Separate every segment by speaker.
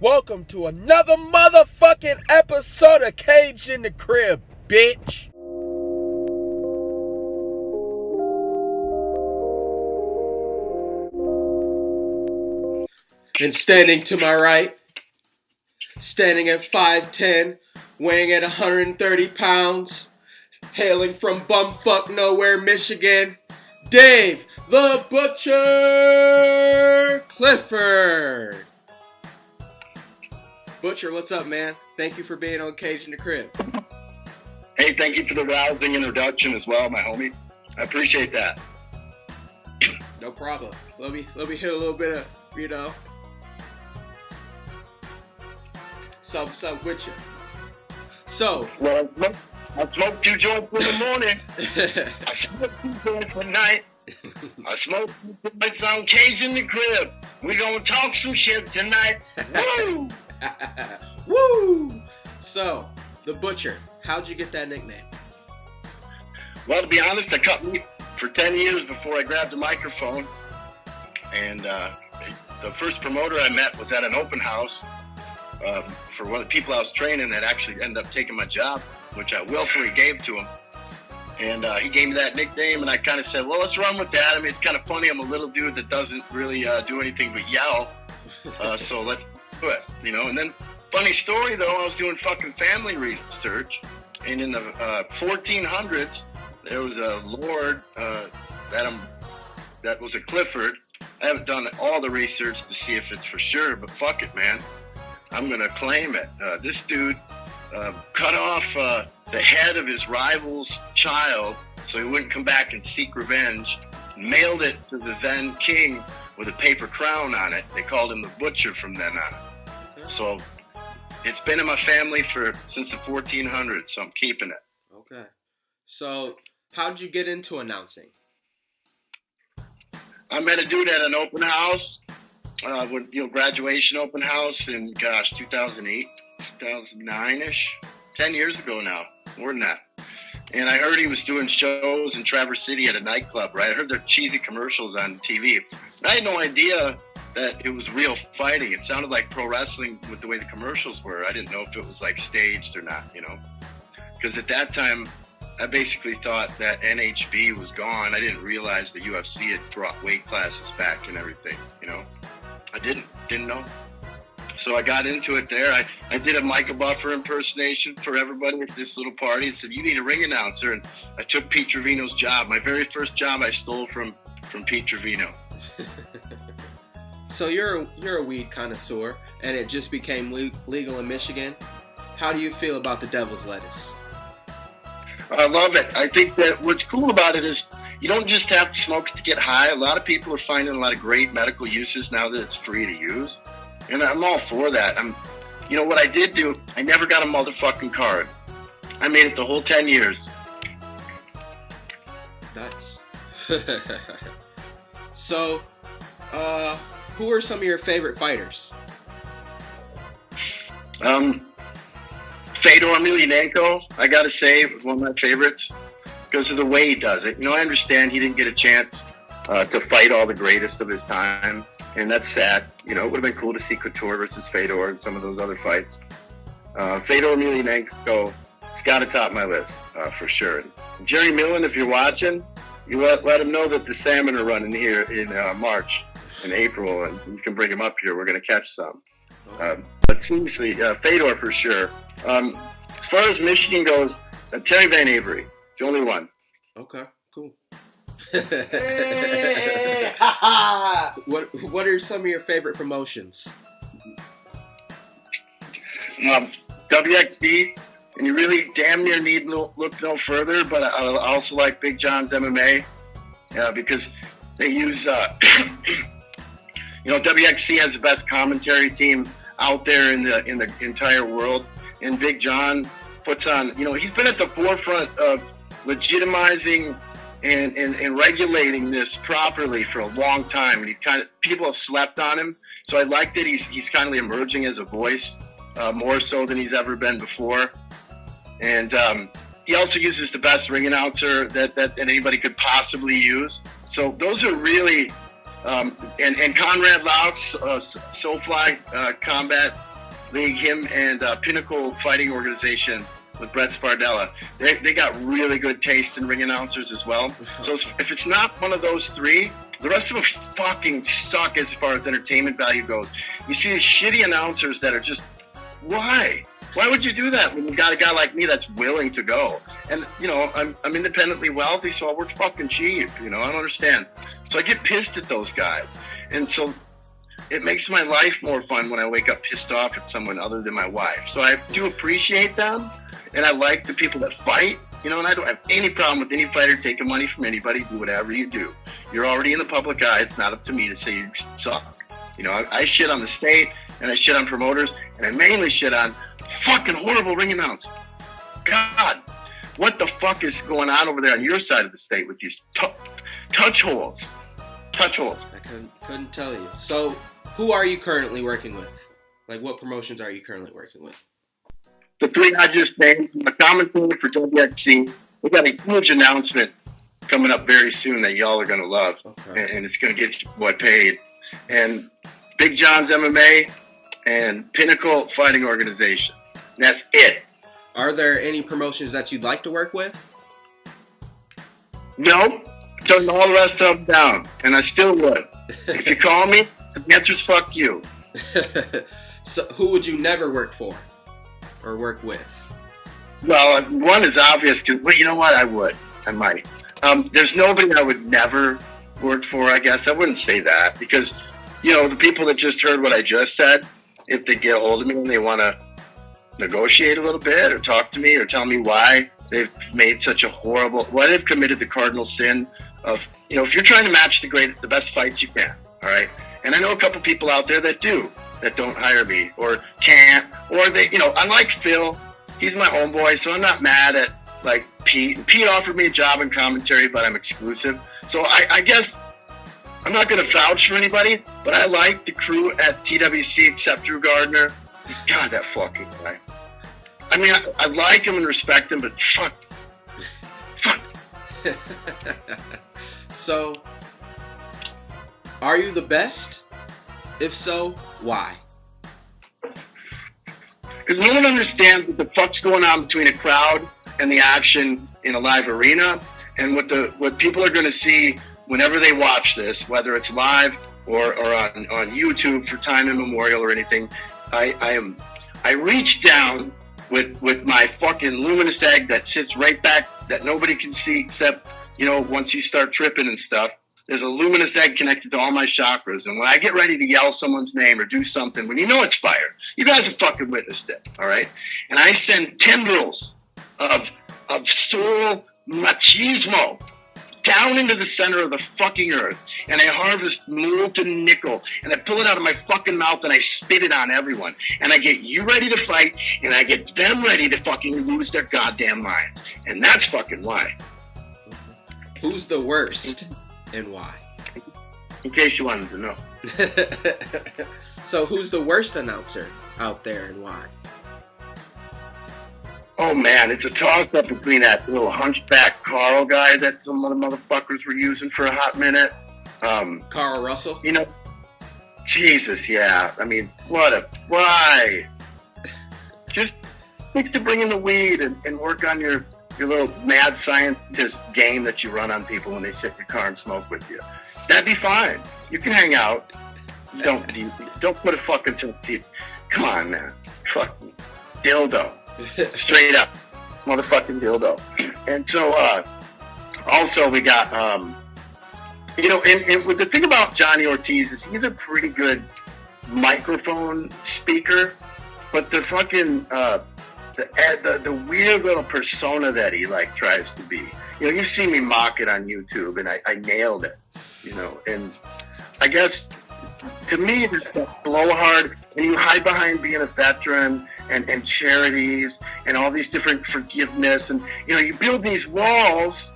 Speaker 1: Welcome to another motherfucking episode of Cage in the Crib, bitch. And standing to my right, standing at 5'10", weighing at 130 pounds, hailing from bumfuck nowhere, Michigan, Dave the Butcher Clifford. Butcher, what's up, man? Thank you for being on Cage in the Crib.
Speaker 2: Hey, thank you for the rousing introduction as well, my homie. I appreciate that.
Speaker 1: No problem. Let me hit a little bit of, something with you. So,
Speaker 2: well, I smoked 2 joints in the morning. I smoked 2 joints at night. I smoked 2 joints on Cage in the Crib. We gonna talk some shit tonight. Woo!
Speaker 1: Woo! So, the Butcher, how'd you get that nickname?
Speaker 2: Well, to be honest, I cut meat for 10 years before I grabbed a microphone. And the first promoter I met was at an open house for one of the people I was training that actually ended up taking my job, which I willfully gave to him. And he gave me that nickname, and I kind of said, well, let's run with that. I mean, it's kind of funny. I'm a little dude that doesn't really do anything but yell. So let's do it, And then, funny story, though, I was doing fucking family research, and in the 1400s, there was a lord that was a Clifford. I haven't done all the research to see if it's for sure, but fuck it, man. I'm going to claim it. This dude cut off the head of his rival's child so he wouldn't come back and seek revenge, mailed it to the then king with a paper crown on it. They called him the Butcher from then on. So it's been in my family since the 1400s, so I'm keeping it.
Speaker 1: Okay. So how did you get into announcing?
Speaker 2: I met a dude at an open house, graduation open house in, 2008, 2009-ish, 10 years ago now, more than that. And I heard he was doing shows in Traverse City at a nightclub, right? I heard their cheesy commercials on TV. I had no idea that it was real fighting. It sounded like pro wrestling with the way the commercials were. I didn't know if it was like staged or not, Because at that time, I basically thought that NHB was gone. I didn't realize the UFC had brought weight classes back and everything, I didn't know. So I got into it there. I did a Michael Buffer impersonation for everybody at this little party and said, you need a ring announcer. And I took Pete Trevino's job. My very first job I stole from Pete Trevino.
Speaker 1: So you're a weed connoisseur, and it just became legal in Michigan. How do you feel about the devil's lettuce?
Speaker 2: I love it. I think that what's cool about it is you don't just have to smoke it to get high. A lot of people are finding a lot of great medical uses now that it's free to use. And I'm all for that. What I did do, I never got a motherfucking card. I made it the whole 10 years.
Speaker 1: Nice. So, who are some of your favorite fighters?
Speaker 2: Fedor Emelianenko, I gotta say, was one of my favorites because of the way he does it. I understand he didn't get a chance to fight all the greatest of his time, and that's sad. It would have been cool to see Couture versus Fedor and some of those other fights. Fedor Emelianenko, it's got to top my list for sure. And Jerry Millen, if you're watching, you let him know that the salmon are running here in March and April, and you can bring him up here. We're going to catch some. But seriously, Fedor for sure. As far as Michigan goes, Terry Van Avery. It's the only one.
Speaker 1: Okay, cool. What are some of your favorite promotions?
Speaker 2: WXC, and you really damn near need look no further, but I also like Big John's MMA because they use, WXC has the best commentary team out there in the entire world, and Big John puts on, he's been at the forefront of legitimizing and regulating this properly for a long time, and people have slept on him. So I like that he's kind of emerging as a voice more so than he's ever been before. And he also uses the best ring announcer that anybody could possibly use. So those are really And Conrad Laux, Soulfly Combat League, him and Pinnacle Fighting Organization with Brett Spardella, they got really good taste in ring announcers as well. So if it's not one of those three, the rest of them fucking suck as far as entertainment value goes. You see these shitty announcers that are just, why? Why would you do that when you got a guy like me that's willing to go? And, you know, I'm independently wealthy, so I work fucking cheap. You know, I don't understand. So I get pissed at those guys. And so it makes my life more fun when I wake up pissed off at someone other than my wife. So I do appreciate them, and I like the people that fight. You know, and I don't have any problem with any fighter taking money from anybody. Do whatever you do. You're already in the public eye. It's not up to me to say you suck. You know, I shit on the state, and I shit on promoters, and I mainly shit on fucking horrible ring announcers. God, what the fuck is going on over there on your side of the state with these touch holes? Touch holes.
Speaker 1: I couldn't tell you. So, who are you currently working with? Like, what promotions are you currently working with?
Speaker 2: The three I just named. I'm a commentator for WXC. We got a huge announcement coming up very soon that y'all are going to love. Okay. And it's going to get your boy paid. And Big John's MMA and Pinnacle Fighting Organization. That's it.
Speaker 1: Are there any promotions that you'd like to work with?
Speaker 2: No. Turned all the rest of them down. And I still would. If you call me, the answer's fuck you.
Speaker 1: So who would you never work for or work with?
Speaker 2: Well, one is obvious. Well, you know what? I would. I might. There's nobody I would never work for, I guess. I wouldn't say that because, you know, the people that just heard what I just said, if they get a hold of me and they want to negotiate a little bit or talk to me or tell me why they've made such a horrible, why they've committed the cardinal sin of, you know, if you're trying to match the best fights you can, all right? And I know a couple people out there that don't hire me or can't, or they, you know, unlike Phil, he's my homeboy, so I'm not mad at, like, Pete. Pete offered me a job in commentary, but I'm exclusive. So I guess I'm not going to vouch for anybody, but I like the crew at TWC except Drew Gardner. God, that fucking guy. I mean, I like him and respect him, but fuck.
Speaker 1: So, are you the best? If so, why?
Speaker 2: Because no one understands what the fuck's going on between a crowd and the action in a live arena, and what people are going to see whenever they watch this, whether it's live or on YouTube for time immemorial or anything. I reach down with my fucking luminous egg that sits right back that nobody can see except, you know, once you start tripping and stuff. There's a luminous egg connected to all my chakras. And when I get ready to yell someone's name or do something, when you know it's fire, you guys have fucking witnessed it, all right? And I send tendrils of soul machismo down into the center of the fucking earth. And I harvest molten nickel. And I pull it out of my fucking mouth and I spit it on everyone. And I get you ready to fight. And I get them ready to fucking lose their goddamn minds. And that's fucking why.
Speaker 1: Who's the worst? And why?
Speaker 2: In case you wanted to know.
Speaker 1: So who's the worst announcer out there and why?
Speaker 2: Oh man, it's a toss-up between that little hunchback Carl guy that some of the motherfuckers were using for a hot minute.
Speaker 1: Carl Russell?
Speaker 2: You know, Jesus, yeah. I mean, why? Just stick to bringing the weed and work on your little mad scientist game that you run on people when they sit in your car and smoke with you. That'd be fine. You can hang out. Don't put a fucking teeth. Come on, man. Fucking dildo. Straight up. Motherfucking dildo. And so, also we got, you know, and the thing about Johnny Ortiz is he's a pretty good microphone speaker, but the fucking, the weird little persona that he like tries to be. You know, you see me mock it on YouTube, and I nailed it. You know, and I guess to me, that blowhard, and you hide behind being a veteran and charities and all these different forgiveness, and you know, you build these walls.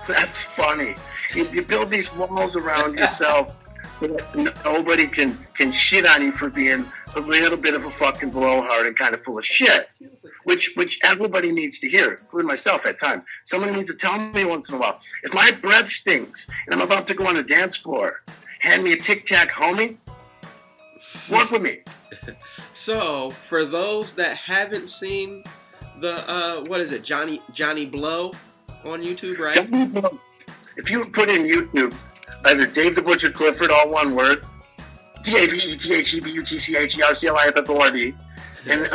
Speaker 2: That's funny. You build these walls around yourself Nobody can shit on you for being a little bit of a fucking blowhard and kind of full of shit, which everybody needs to hear, including myself at times. Somebody needs to tell me once in a while. If my breath stinks and I'm about to go on a dance floor, hand me a Tic Tac, homie. Work with me.
Speaker 1: So, for those that haven't seen the what is it, Johnny Blow on YouTube, right?
Speaker 2: Johnny Blow. If you put in YouTube, either Dave the Butcher Clifford, all one word, DAVETHEBUTCHERCLIFFORD, and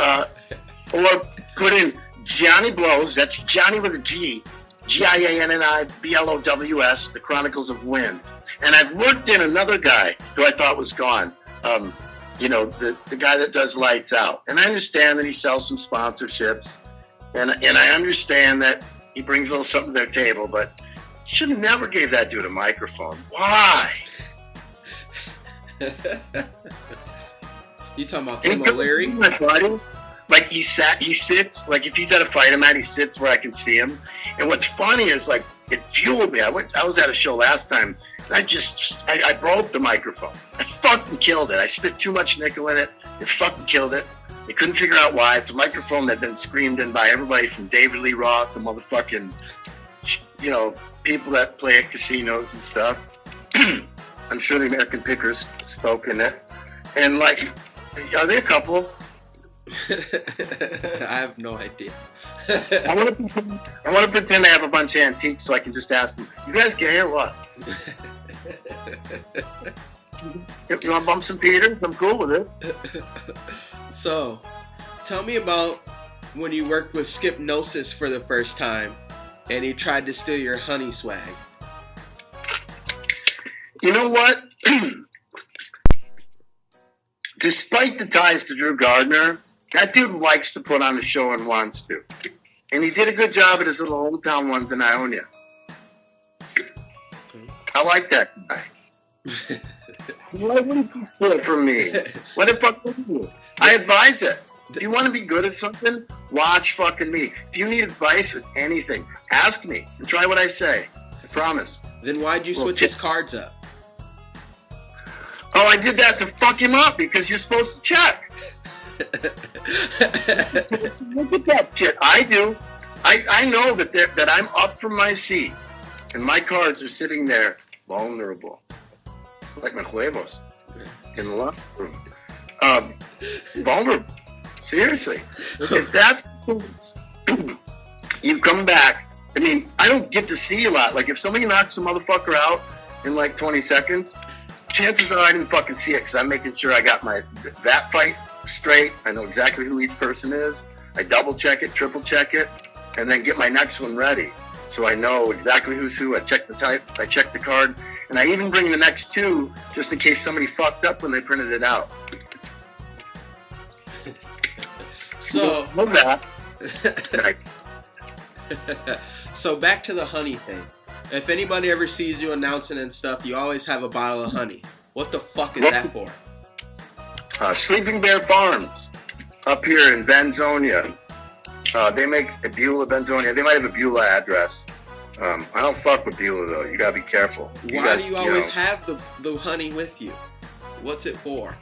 Speaker 2: or put in Johnny Blows. That's Johnny with a G, GIANNIBLOWS, The Chronicles of Wind. And I've worked in another guy who I thought was gone. The guy that does Lights Out. And I understand that he sells some sponsorships, and I understand that he brings a little something to their table, but should have never gave that dude a microphone. Why?
Speaker 1: You talking about Tim O'Leary?
Speaker 2: My buddy, like he sits, like if he's at a fight I'm at, he sits where I can see him. And what's funny is like it fueled me. I was at a show last time, and I broke the microphone. I fucking killed it. I spit too much nickel in it. It fucking killed it. They couldn't figure out why. It's a microphone that had been screamed in by everybody from David Lee Roth, the motherfucking, people that play at casinos and stuff. I'm sure the American Pickers spoke in it. And like, are they a couple?
Speaker 1: I have no idea.
Speaker 2: I want to pretend I have a bunch of antiques so I can just ask them, you guys gay or what? If you want to bump some Peters, I'm cool with it.
Speaker 1: So, tell me about when you worked with Skip Gnosis for the first time and he tried to steal your honey swag.
Speaker 2: You know what? Despite the ties to Drew Gardner, that dude likes to put on a show and wants to. And he did a good job at his little hometown ones in Ionia. I like that guy. Why wouldn't you do it for me? What the fuck would you? I advise it. If you want to be good at something, watch fucking me. If you need advice with anything, ask me and try what I say. I promise.
Speaker 1: Then why'd you switch his cards up?
Speaker 2: Oh, I did that to fuck him up because you're supposed to check. Look at that shit. I do. I know that I'm up from my seat and my cards are sitting there vulnerable. Like my huevos in the locker room. Vulnerable. Seriously. If that's you come back. I mean, I don't get to see a lot. Like if somebody knocks a motherfucker out in like 20 seconds, chances are I didn't fucking see it because I'm making sure I got that fight straight. I know exactly who each person is. I double check it, triple check it, and then get my next one ready. So I know exactly who's who. I check the type, I check the card, and I even bring the next two just in case somebody fucked up when they printed it out.
Speaker 1: So,
Speaker 2: love that.
Speaker 1: So back to the honey thing. If anybody ever sees you announcing and stuff, you always have a bottle of honey. What the fuck is that for?
Speaker 2: Sleeping Bear Farms up here in Benzonia. They make Beulah, Benzonia. They might have a Beulah address. I don't fuck with Beulah though. You gotta be careful.
Speaker 1: Why do you always have the honey with you? What's it for?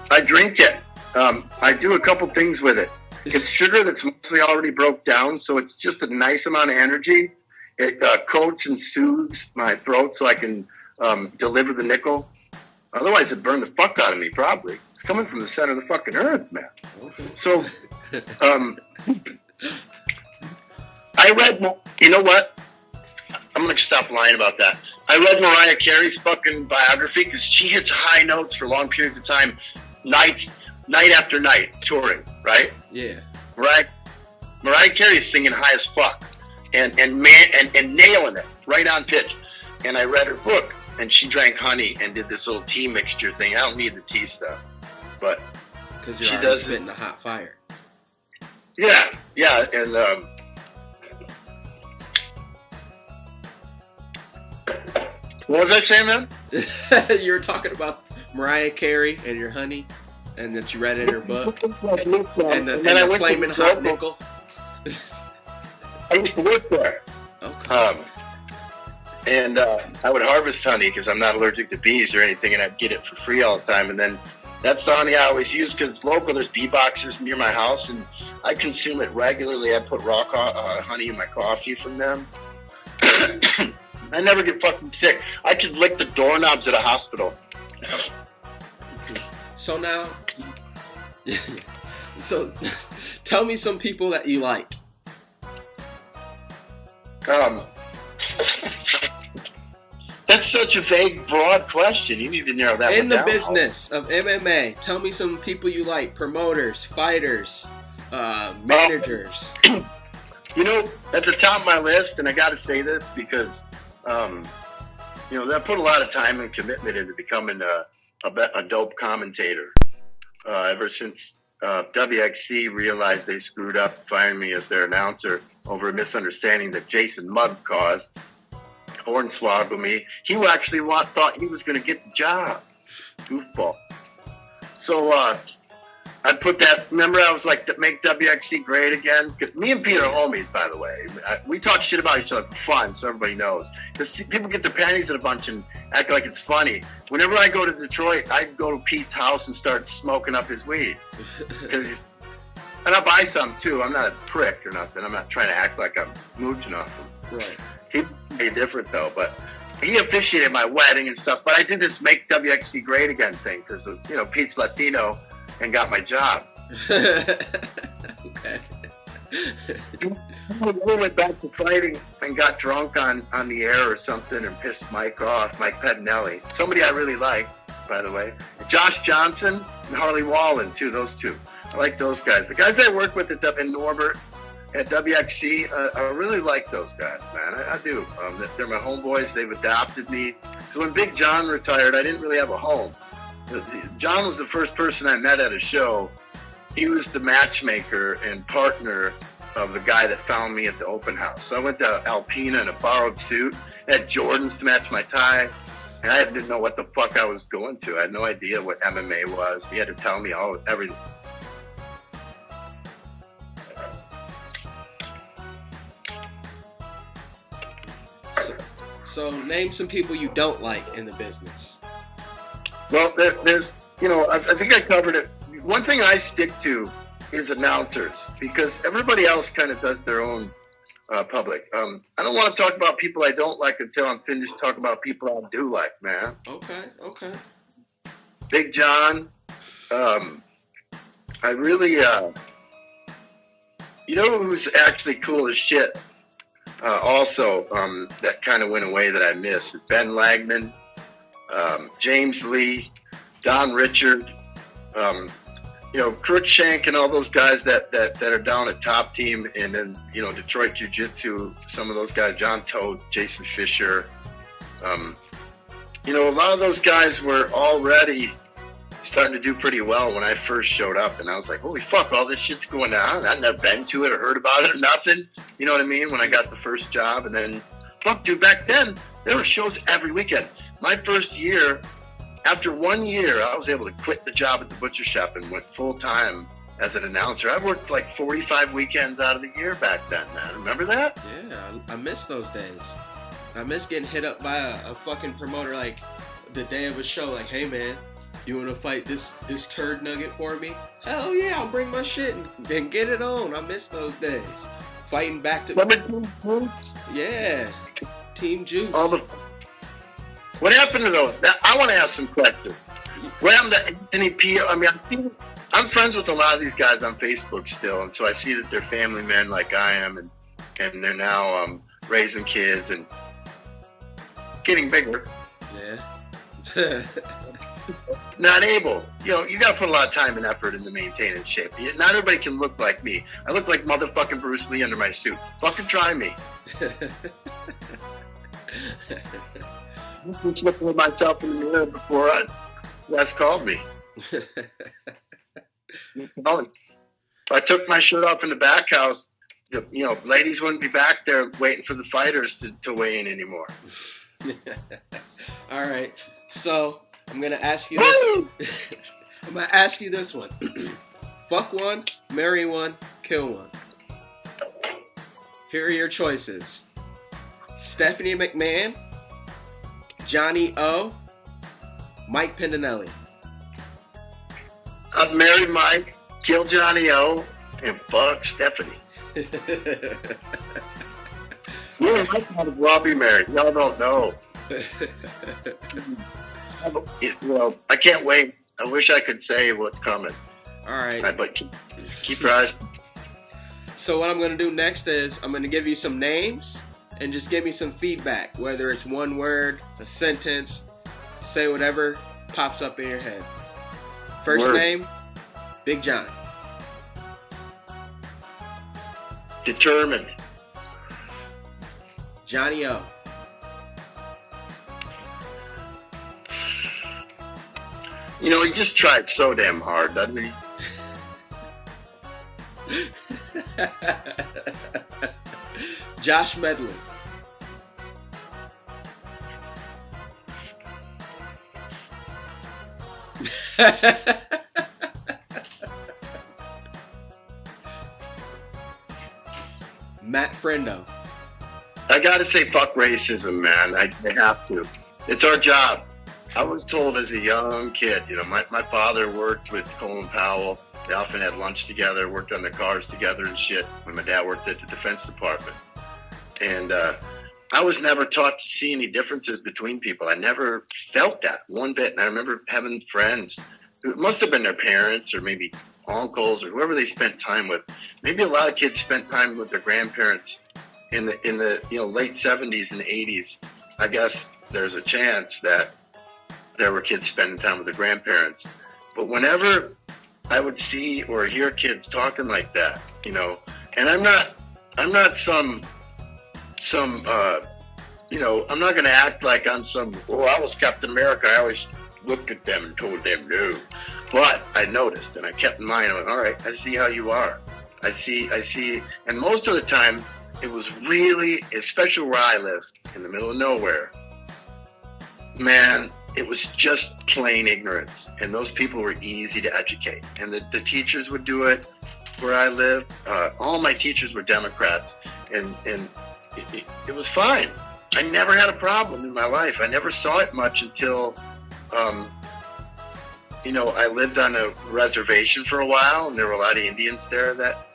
Speaker 2: I drink it. I do a couple things with it. It's sugar that's mostly already broke down, so it's just a nice amount of energy. It coats and soothes my throat so I can deliver the nickel. Otherwise, it'd burn the fuck out of me, probably. It's coming from the center of the fucking earth, man. So, I read, you know what? I'm going to stop lying about that. I read Mariah Carey's fucking biography because she hits high notes for long periods of time, night after night, touring, right?
Speaker 1: Yeah.
Speaker 2: Mariah Carey's singing high as fuck and nailing it right on pitch. And I read her book, and she drank honey and did this little tea mixture thing. I don't need the tea stuff, but
Speaker 1: because she does spitting the hot fire.
Speaker 2: Yeah, and what was I saying, man?
Speaker 1: You were talking about Mariah Carey and your honey, and that you read in her book, and the flaming hot nickel.
Speaker 2: I used to work there.
Speaker 1: Okay.
Speaker 2: And I would harvest honey because I'm not allergic to bees or anything, and I'd get it for free all the time. And then that's the honey I always use because it's local. There's bee boxes near my house, and I consume it regularly. I put raw honey in my coffee from them. I never get fucking sick. I could lick the doorknobs at a hospital.
Speaker 1: So now, so tell me some people that you like.
Speaker 2: That's such a vague, broad question. You need to narrow that
Speaker 1: In
Speaker 2: one
Speaker 1: the
Speaker 2: down.
Speaker 1: business of MMA, tell me some people you like. Promoters, fighters, managers.
Speaker 2: You know, at the top of my list, and I got to say this because, you know, I put a lot of time and commitment into becoming a dope commentator. Ever since WXC realized they screwed up firing me as their announcer over a misunderstanding that Jason Mudd caused, hornswoggled me. He actually thought he was going to get the job. Goofball. So I put that, remember I was like, make WXC great again? 'Cause me and Pete are homies, by the way. We talk shit about each other for fun, so everybody knows. Because people get their panties in a bunch and act like it's funny. Whenever I go to Detroit, I go to Pete's house and start smoking up his weed. And I buy some too. I'm not a prick or nothing. I'm not trying to act like I'm mooching off him.
Speaker 1: Right.
Speaker 2: He'd be different though, but he officiated my wedding and stuff. But I did this make WXC great again thing because, you know, Pete's Latino and got my job.
Speaker 1: Okay.
Speaker 2: We went back to fighting and got drunk on the air or something and pissed Mike off, Mike Pedinelli. Somebody I really like, by the way. Josh Johnson and Harley Wallen, too, those two. I like those guys. The guys I work with in Norbert at WXC, I really like those guys, man. I do. They're my homeboys. They've adopted me. So when Big John retired, I didn't really have a home. John was the first person I met at a show. He was the matchmaker and partner of the guy that found me at the open house. So I went to Alpena in a borrowed suit, had Jordans to match my tie, and I didn't know what the fuck I was going to. I had no idea what MMA was. He had to tell me everything.
Speaker 1: So name some people you don't like in the business.
Speaker 2: Well, there's, you know, I think I covered it. One thing I stick to is announcers because everybody else kind of does their own public. I don't want to talk about people I don't like until I'm finished talking about people I do like, man.
Speaker 1: Okay.
Speaker 2: Big John. I really, you know who's actually cool as shit? Also, that kind of went away that I miss is Ben Lagman, James Lee, Don Richard, you know, Crookshank and all those guys that are down at Top Team, and then, you know, Detroit Jiu-Jitsu, some of those guys, John Todt, Jason Fisher. You know, a lot of those guys were already starting to do pretty well when I first showed up, and I was like, holy fuck, all this shit's going on. I'd never been to it or heard about it or nothing. You know what I mean? When I got the first job, and then, fuck, dude, back then, there were shows every weekend. My first year, after 1 year, I was able to quit the job at the butcher shop and went full-time as an announcer. I worked like 45 weekends out of the year back then, man. Remember that?
Speaker 1: Yeah, I miss those days. I miss getting hit up by a fucking promoter like the day of a show, like, hey, man, you want to fight this turd nugget for me? Hell yeah, I'll bring my shit and get it on. I miss those days. Fighting back to... Yeah, Team Juice.
Speaker 2: What happened to those? I want to ask some questions. What happened to Anthony P? I mean, I'm friends with a lot of these guys on Facebook still, and so I see that they're family men like I am, and they're now raising kids and getting bigger.
Speaker 1: Yeah.
Speaker 2: Not able. You know, you got to put a lot of time and effort into maintaining shape. Not everybody can look like me. I look like motherfucking Bruce Lee under my suit. Fucking try me. I'm just looking at myself in the mirror before Wes called me. If I took my shirt off in the back house, you know, ladies wouldn't be back there waiting for the fighters to weigh in anymore.
Speaker 1: All right. So I'm gonna ask you this. I'm gonna ask you this one. Fuck one, marry one, kill one. Here are your choices: Stephanie McMahon, Johnny O, Mike Pindinelli.
Speaker 2: I'd marry Mike, kill Johnny O, and fuck Stephanie. Yeah, Mike might as well be married. Y'all don't know. Well, I can't wait. I wish I could say what's coming.
Speaker 1: All right.
Speaker 2: But keep your eyes.
Speaker 1: So what I'm going to do next is I'm going to give you some names and just give me some feedback, whether it's one word, a sentence, say whatever pops up in your head. First name, Big John.
Speaker 2: Determined.
Speaker 1: Johnny O.
Speaker 2: You know, he just tried so damn hard, doesn't he?
Speaker 1: Josh Medley. Matt Friendo.
Speaker 2: I gotta say, fuck racism, man. I have to. It's our job. I was told as a young kid, you know, my father worked with Colin Powell. They often had lunch together, worked on their cars together and shit when my dad worked at the Defense Department. And I was never taught to see any differences between people. I never felt that one bit. And I remember having friends who must have been their parents or maybe uncles or whoever they spent time with. Maybe a lot of kids spent time with their grandparents in the late 70s and 80s. I guess there's a chance that there were kids spending time with their grandparents. But whenever I would see or hear kids talking like that, you know, and I'm not some I'm not going to act like I'm I was Captain America. I always looked at them and told them no. But I noticed and I kept in mind, I went, all right, I see how you are. I see. And most of the time it was really, especially where I live in the middle of nowhere, man, it was just plain ignorance. And those people were easy to educate. And the teachers would do it where I live. All my teachers were Democrats. And it was fine. I never had a problem in my life. I never saw it much until, I lived on a reservation for a while. And there were a lot of Indians there that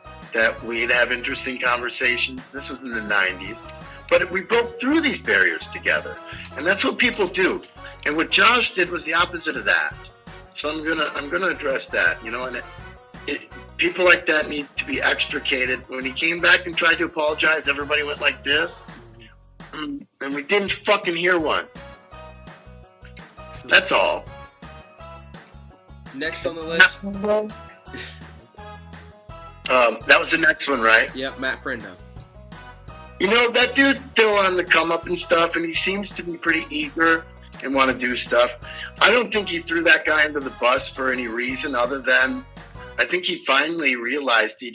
Speaker 2: we'd have interesting conversations. This was in the 90s. But we broke through these barriers together. And that's what people do. And what Josh did was the opposite of that. So I'm gonna address that, you know, and people like that need to be extricated. When he came back and tried to apologize, everybody went like this. And we didn't fucking hear one. That's all.
Speaker 1: Next on the list.
Speaker 2: That was the next one, right?
Speaker 1: Yep, Matt Friendo.
Speaker 2: You know, that dude's still on the come up and stuff, and he seems to be pretty eager and want to do stuff. I don't think he threw that guy under the bus for any reason other than I think he finally realized you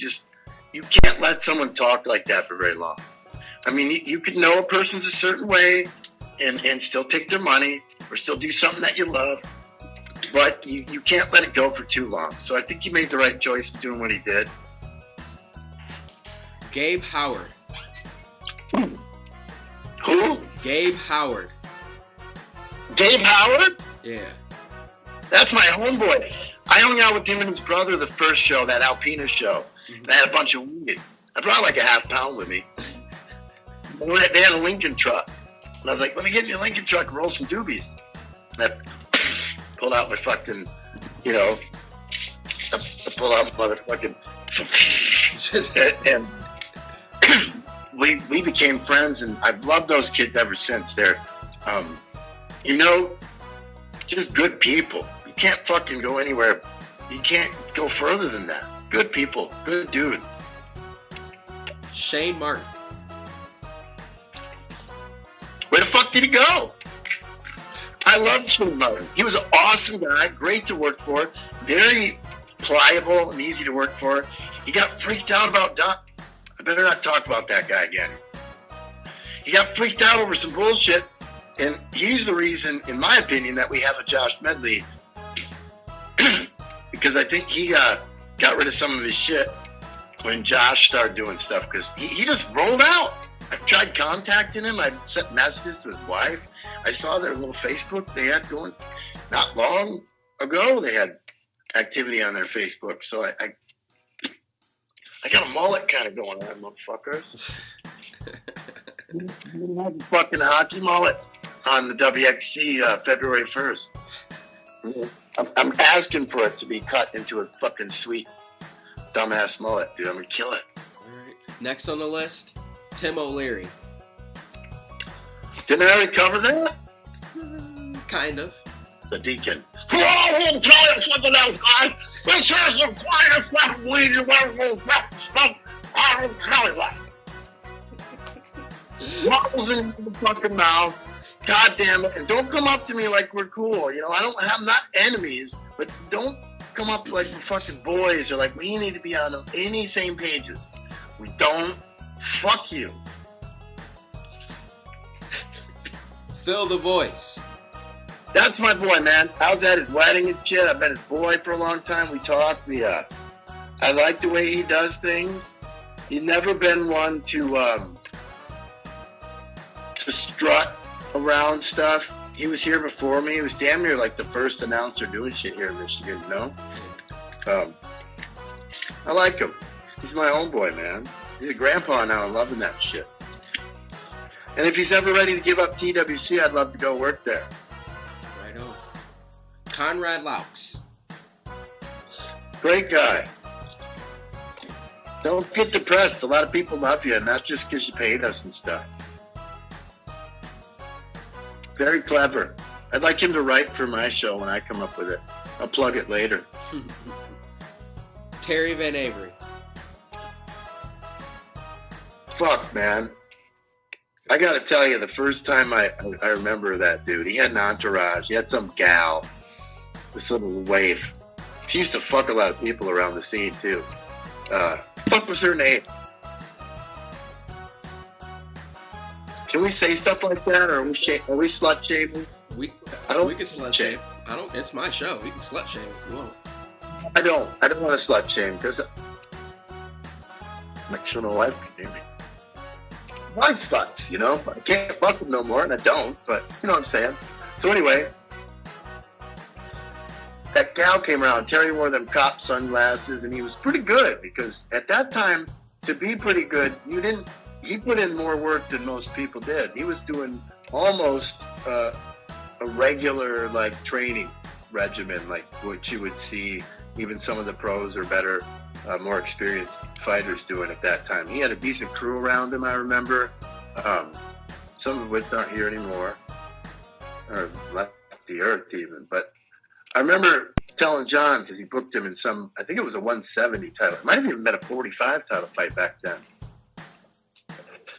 Speaker 2: can't let someone talk like that for very long. I mean, you could know a person's a certain way and still take their money or still do something that you love, but you can't let it go for too long. So I think he made the right choice in doing what he did.
Speaker 1: Gabe Howard.
Speaker 2: Who?
Speaker 1: Gabe Howard.
Speaker 2: Gabe Howard?
Speaker 1: Yeah.
Speaker 2: That's my homeboy. I hung out with him and his brother the first show, that Alpina show. And I had a bunch of weed. I brought like a half pound with me. They had a Lincoln truck. And I was like, let me get in your Lincoln truck and roll some doobies. And I pulled out my fucking, I pulled out my motherfucking... and we became friends, and I've loved those kids ever since. They're, just good people. You can't fucking go anywhere. You can't go further than that. Good people. Good dude.
Speaker 1: Shane Martin.
Speaker 2: Where the fuck did he go? I loved Shane Martin. He was an awesome guy, great to work for, very pliable and easy to work for. He got freaked out about Doc. I better not talk about that guy again. He got freaked out over some bullshit, and he's the reason, in my opinion, that we have a Josh Medley. Because I think he got rid of some of his shit when Josh started doing stuff, because he just rolled out. I've tried contacting him. I've sent messages to his wife. I saw their little Facebook they had going not long ago. They had activity on their Facebook. So I got a mullet kind of going on, motherfuckers. Fucking hockey mullet on the WXC February 1st. I'm asking for it to be cut into a fucking sweet dumbass mullet, dude. I'm gonna kill it.
Speaker 1: All right. Next on the list, Tim O'Leary.
Speaker 2: Didn't I already cover that?
Speaker 1: Kind of.
Speaker 2: The Deacon. Well, I'll tell you something else, guys. This is the finest fucking weed you've ever smoked. I will tell you that. Muzzles in the fucking mouth. God damn it. And don't come up to me like we're cool. You know, I'm not enemies, but don't come up like we're fucking boys or like we need to be on any same pages. We don't. Fuck you.
Speaker 1: Phil the Voice.
Speaker 2: That's my boy, man. I was at his wedding and shit. I've been his boy for a long time. We talked. I like the way he does things. He's never been one to strut around stuff. He was here before me. He was damn near like the first announcer doing shit here in Michigan, you know? I like him. He's my own boy, man. He's a grandpa now. I'm loving that shit. And if he's ever ready to give up TWC, I'd love to go work there.
Speaker 1: Right on. Conrad Laux.
Speaker 2: Great guy. Don't get depressed. A lot of people love you, not just because you paid us and stuff. Very clever. I'd like him to write for my show when I come up with it. I'll plug it later.
Speaker 1: Terry Van Avery.
Speaker 2: Fuck, man. I gotta tell you, the first time I remember that dude, he had an entourage. He had some gal, this little waif. She used to fuck a lot of people around the scene, too. Fuck was her name? Can we say stuff like that, or are we slut shaming?
Speaker 1: We can slut shame. It's my show. We can slut shame if you want.
Speaker 2: I don't want to slut shame because make sure my wife can hear me. I like sluts, you know. I can't fuck them no more, and I don't. But you know what I'm saying. So anyway, that gal came around. Terry wore them cop sunglasses, and he was pretty good because at that time, to be pretty good, he put in more work than most people did. He was doing almost a regular like training regimen, like what you would see even some of the pros or better, more experienced fighters doing at that time. He had a decent crew around him, I remember. Some of which aren't here anymore, or left the earth even. But I remember telling John, because he booked him in some, I think it was a 170 title. It might have even been a 45 title fight back then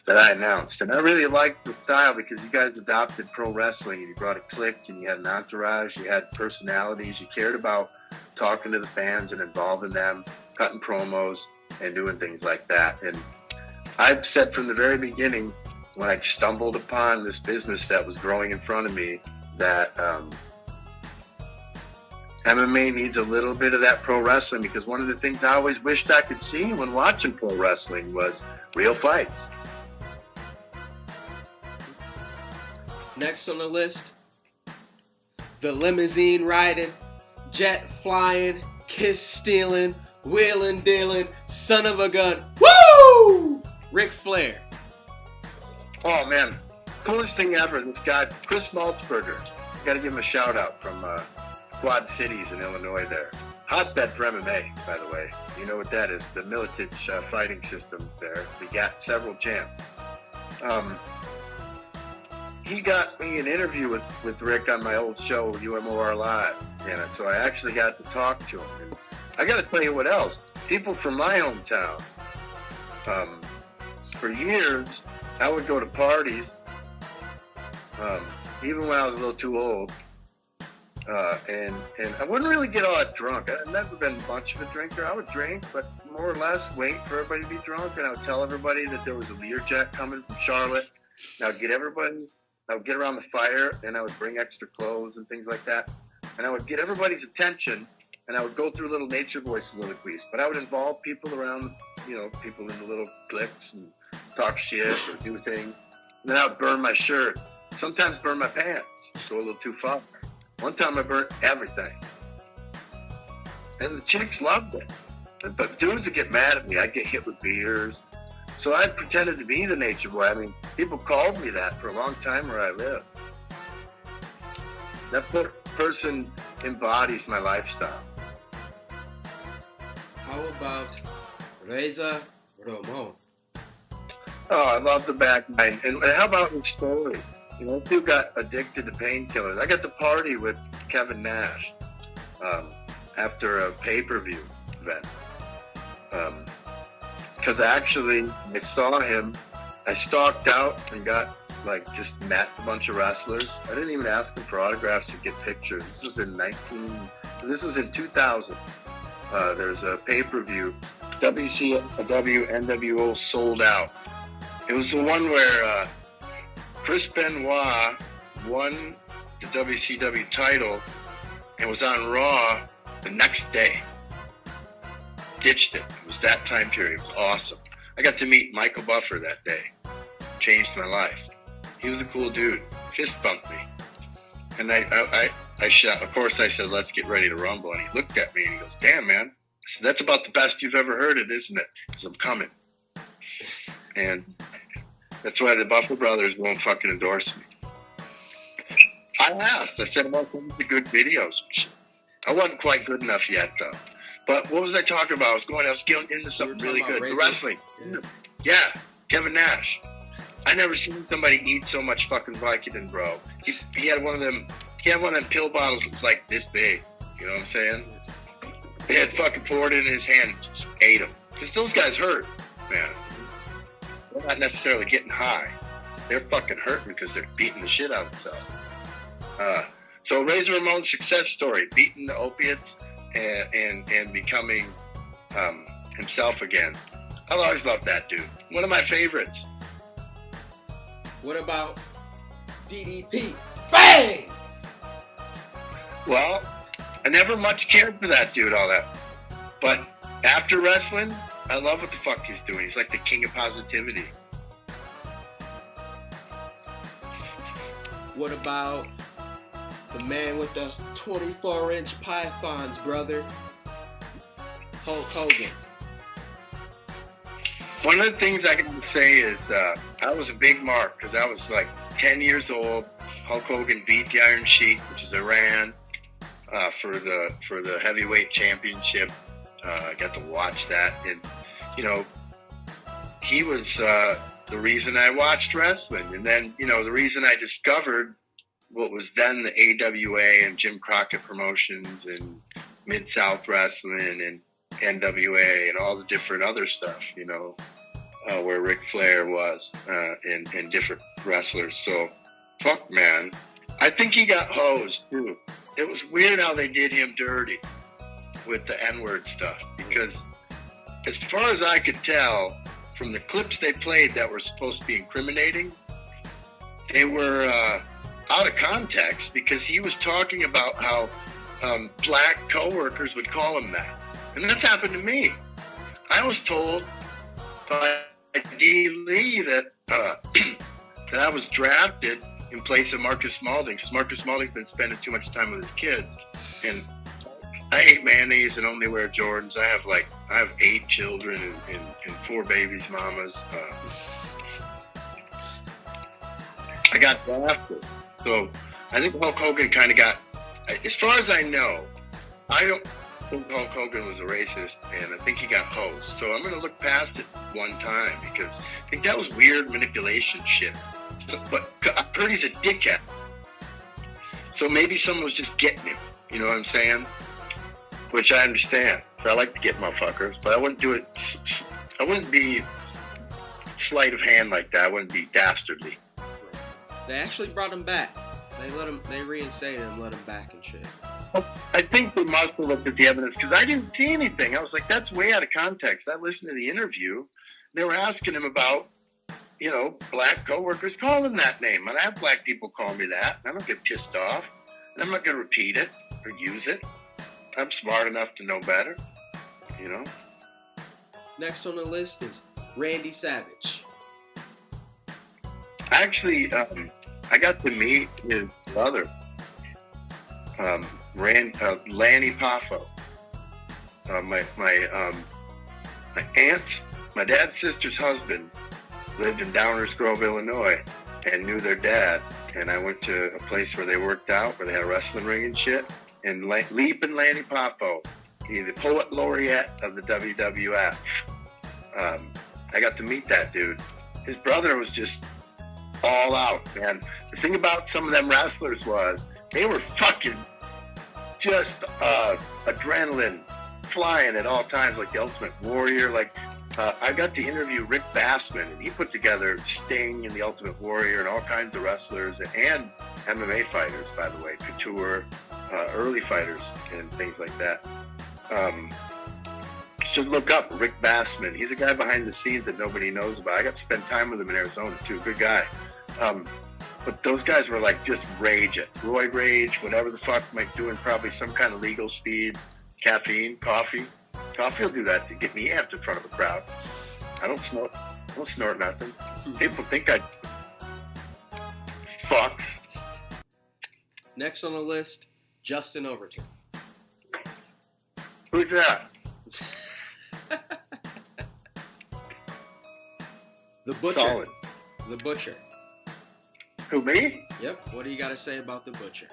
Speaker 2: that I announced. And I really liked the style because you guys adopted pro wrestling and you brought a clique and you had an entourage, you had personalities, you cared about talking to the fans and involving them, cutting promos and doing things like that. And I've said from the very beginning when I stumbled upon this business that was growing in front of me that MMA needs a little bit of that pro wrestling, because one of the things I always wished I could see when watching pro wrestling was real fights.
Speaker 1: Next on the list, the limousine riding, jet flying, kiss stealing, wheeling dealing, son of a gun, woo! Ric Flair.
Speaker 2: Oh man, coolest thing ever. This guy, Chris Maltzberger. Got to give him a shout out from Quad Cities in Illinois there. Hotbed for MMA, by the way. You know what that is. The Militich fighting systems there. We got several champs. He got me an interview with Rick on my old show, UMOR Live. And so I actually had to talk to him. And I got to tell you what else. People from my hometown, for years, I would go to parties, even when I was a little too old, and I wouldn't really get all that drunk. I've never been much of a drinker. I would drink, but more or less wait for everybody to be drunk, and I would tell everybody that there was a Learjet coming from Charlotte, and I would get around the fire, and I would bring extra clothes and things like that, and I would get everybody's attention, and I would go through little nature voice soliloquies, but I would involve people around, people in the little cliques and talk shit or do things. And then I would burn my shirt. Sometimes burn my pants. Go a little too far. One time I burnt everything. And the chicks loved it. But dudes would get mad at me. I'd get hit with beers. So I pretended to be the nature boy. I mean, people called me that for a long time where I lived. That person embodies my lifestyle.
Speaker 1: How about Reza Ramon?
Speaker 2: Oh, I love the back nine. And how about the story? You know, dude got addicted to painkillers. I got to party with Kevin Nash after a pay-per-view event. Because actually, I saw him. I stalked out and got, just met a bunch of wrestlers. I didn't even ask them for autographs or get pictures. This was in 2000. There's a pay-per-view. WCW NWO Sold Out. It was the one where Chris Benoit won the WCW title and was on Raw the next day. Ditched it. It was that time period. It was awesome. I got to meet Michael Buffer that day. Changed my life. He was a cool dude. Fist bumped me. And I shot. Of course, I said, let's get ready to rumble. And he looked at me and he goes, damn, man. I said, that's about the best you've ever heard it, isn't it? Because I'm coming. And that's why the Buffer brothers won't fucking endorse me. I asked. I said, about some of the good videos and shit. I wasn't quite good enough yet, though. But what was I talking about? I was getting into something really good. The wrestling. Yeah, Kevin Nash. I never seen somebody eat so much fucking Vicodin, bro. He had one of them. He had one of them pill bottles that was like this big. You know what I'm saying? They had fucking poured it in his hand and just ate them. Because those guys hurt, man. They're not necessarily getting high. They're fucking hurting because they're beating the shit out of themselves. So Razor Ramon's success story, beating the opiates and becoming himself again. I've always loved that dude. One of my favorites.
Speaker 1: What about DDP? Bang!
Speaker 2: Well, I never much cared for that dude all that. But after wrestling, I love what the fuck he's doing. He's like the king of positivity.
Speaker 1: What about the man with the 24-inch pythons, brother? Hulk Hogan.
Speaker 2: One of the things I can say is I was a big mark because I was like 10 years old. Hulk Hogan beat the Iron Sheik, which is Iran, for the heavyweight championship. I got to watch that, and he was the reason I watched wrestling, and then the reason I discovered what was then the AWA and Jim Crockett Promotions and Mid-South Wrestling and NWA and all the different other stuff, where Ric Flair was and different wrestlers. So, fuck, man. I think he got hosed, too. It was weird how they did him dirty with the N-word stuff, because as far as I could tell, from the clips they played that were supposed to be incriminating, they were out of context, because he was talking about how black coworkers would call him that. And that's happened to me. I was told by D. Lee that that I was drafted in place of Marcus Smalding, because Marcus Smalding's been spending too much time with his kids. And I hate mayonnaise and only wear Jordans. I have 8 children and 4 babies, mamas. I got drafted. So I think Hulk Hogan kind of got, as far as I know, I don't think Hulk Hogan was a racist, and I think he got hosed. So I'm going to look past it one time, because I think that was weird manipulation shit. So, but I've heard he's a dickhead. So maybe someone was just getting him. You know what I'm saying? Which I understand. So I like to get motherfuckers, but I wouldn't do it. I wouldn't be sleight of hand like that. I wouldn't be dastardly.
Speaker 1: They actually brought him back. They reinstated him, let him back and shit.
Speaker 2: I think they must have looked at the evidence, because I didn't see anything. I was like, that's way out of context. I listened to the interview. They were asking him about, black coworkers call him that name. And I have black people call me that. And I don't get pissed off. And I'm not going to repeat it or use it. I'm smart enough to know better,
Speaker 1: Next on the list is Randy Savage.
Speaker 2: Actually, I got to meet his brother, Lanny Poffo. My aunt, my dad's sister's husband, lived in Downers Grove, Illinois, and knew their dad. And I went to a place where they worked out, where they had a wrestling ring and shit. And Leaping Lanny Poffo, he's the poet laureate of the WWF. I got to meet that dude. His brother was just all out, man. The thing about some of them wrestlers was they were fucking just adrenaline flying at all times, like the Ultimate Warrior. Like I got to interview Rick Bassman, and he put together Sting and the Ultimate Warrior and all kinds of wrestlers and MMA fighters, by the way, couture, early fighters and things like that. Should look up Rick Bassman. He's a guy behind the scenes that nobody knows about. I got to spend time with him in Arizona too. Good guy. But those guys were like just rage it. Roid rage, whatever the fuck, like doing probably some kind of legal speed, caffeine, coffee. Coffee will do that to get me amped in front of a crowd. I don't snort nothing. People think I fucks.
Speaker 1: Next on the list, Justin Overton.
Speaker 2: Who's that?
Speaker 1: The Butcher.
Speaker 2: Solid.
Speaker 1: The Butcher.
Speaker 2: Who, me?
Speaker 1: Yep. What do you got to say about The Butcher?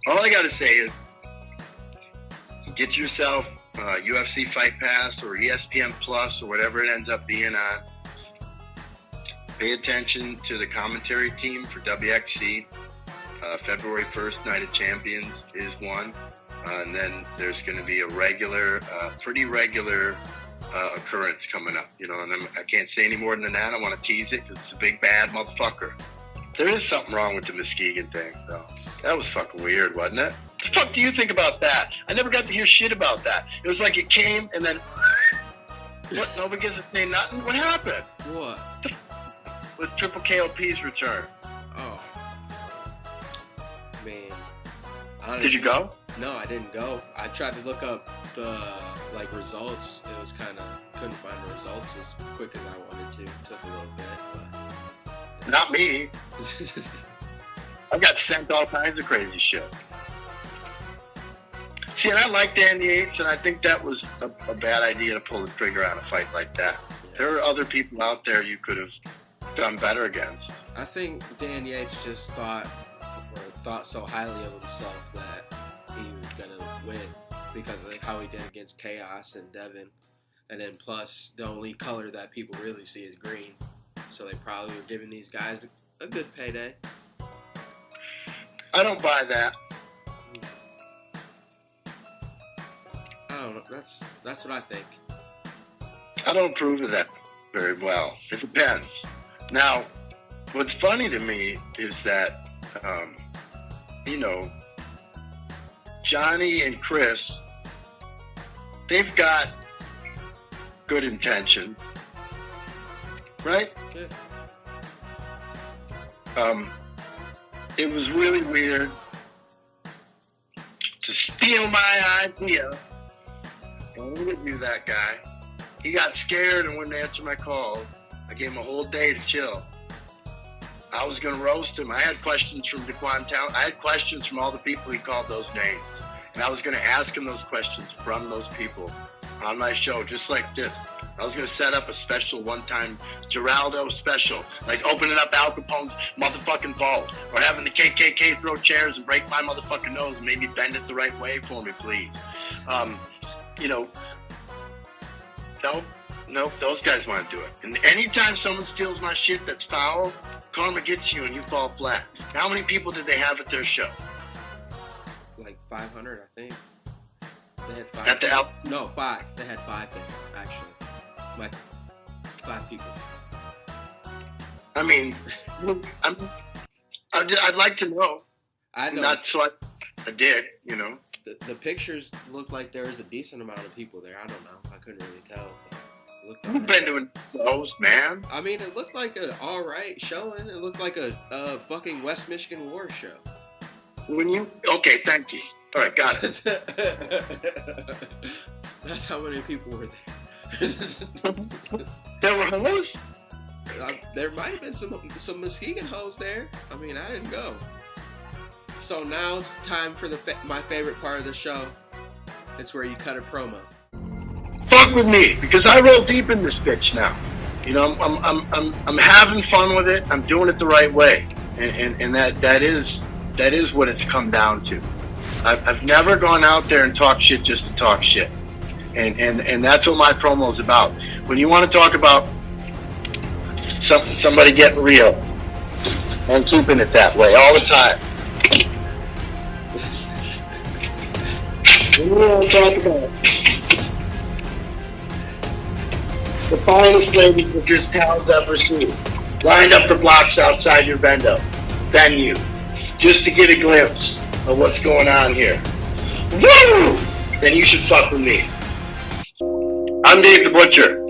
Speaker 2: All I got to say is get yourself UFC Fight Pass or ESPN Plus or whatever it ends up being on. Pay attention to the commentary team for WXC. February 1st, Night of Champions is one. And then there's going to be a pretty regular occurrence coming up. You know, and I can't say any more than that. I want to tease it because it's a big bad motherfucker. There is something wrong with the Muskegon thing, though. That was fucking weird, wasn't it? The fuck do you think about that? I never got to hear shit about that. It was like it came and then... What? Nobody gives a say nothing? What happened?
Speaker 1: What?
Speaker 2: With Triple KOP's return.
Speaker 1: Oh. Man. Honestly,
Speaker 2: Did you go?
Speaker 1: No, I didn't go. I tried to look up the results. It was kind of couldn't find the results as quick as I wanted to. It took a little bit, but
Speaker 2: Not me. I got sent all kinds of crazy shit. See, and I like Danny Yates, and I think that was a bad idea to pull the trigger on a fight like that. Yeah. There are other people out there you could have done better against.
Speaker 1: I think Dan Yates just thought so highly of himself that he was gonna win because of like how he did against Chaos and Devin, and then plus the only color that people really see is green, so they probably were giving these guys a good payday.
Speaker 2: I don't buy that.
Speaker 1: I don't know. That's what I think.
Speaker 2: I don't approve of that very well. It depends. Now, what's funny to me is that, Johnny and Chris, they've got good intention, right?
Speaker 1: Yeah.
Speaker 2: It was really weird to steal my idea. Don't interview that guy. He got scared and wouldn't answer my calls. I gave him a whole day to chill. I was going to roast him. I had questions from DeQuan Town. I had questions from all the people he called those names. And I was going to ask him those questions from those people on my show, just like this. I was going to set up a special one-time Geraldo special, like opening up Al Capone's motherfucking vault, or having the KKK throw chairs and break my motherfucking nose and maybe bend it the right way for me, please. Nope, those guys want to do it. And anytime someone steals my shit that's foul, karma gets you and you fall flat. How many people did they have at their show?
Speaker 1: Like 500, I think. They had 5.
Speaker 2: At the
Speaker 1: No, 5. They had 5 there, actually. Like 5 people.
Speaker 2: I mean, I'd like to know.
Speaker 1: I know.
Speaker 2: Not so I did, you know.
Speaker 1: The pictures looked like there was a decent amount of people there. I don't know. I couldn't really tell.
Speaker 2: You've been doing those, man.
Speaker 1: I mean, it looked like an alright showing. It looked like a fucking West Michigan War show.
Speaker 2: Okay, thank you. All right, got it.
Speaker 1: That's how many people were there.
Speaker 2: There were hoes?
Speaker 1: There might have been some Muskegon hoes there. I mean, I didn't go. So now it's time for my favorite part of the show. It's where you cut a promo.
Speaker 2: Fuck with me, because I roll deep in this bitch now. You know, I'm having fun with it. I'm doing it the right way, and that is what it's come down to. I've never gone out there and talked shit just to talk shit, and that's what my promo is about. When you want to talk about somebody getting real and keeping it that way all the time. When you want to talk about the finest ladies that this town's ever seen, lined up the blocks outside your venue, just to get a glimpse of what's going on here. Woo! Then you should fuck with me. I'm Dave the Butcher.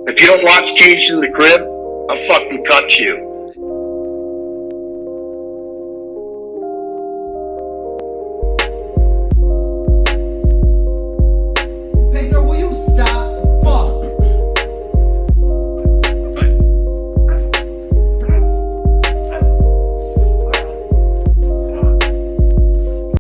Speaker 2: If you don't watch Cage in the Crib, I'll fucking cut you.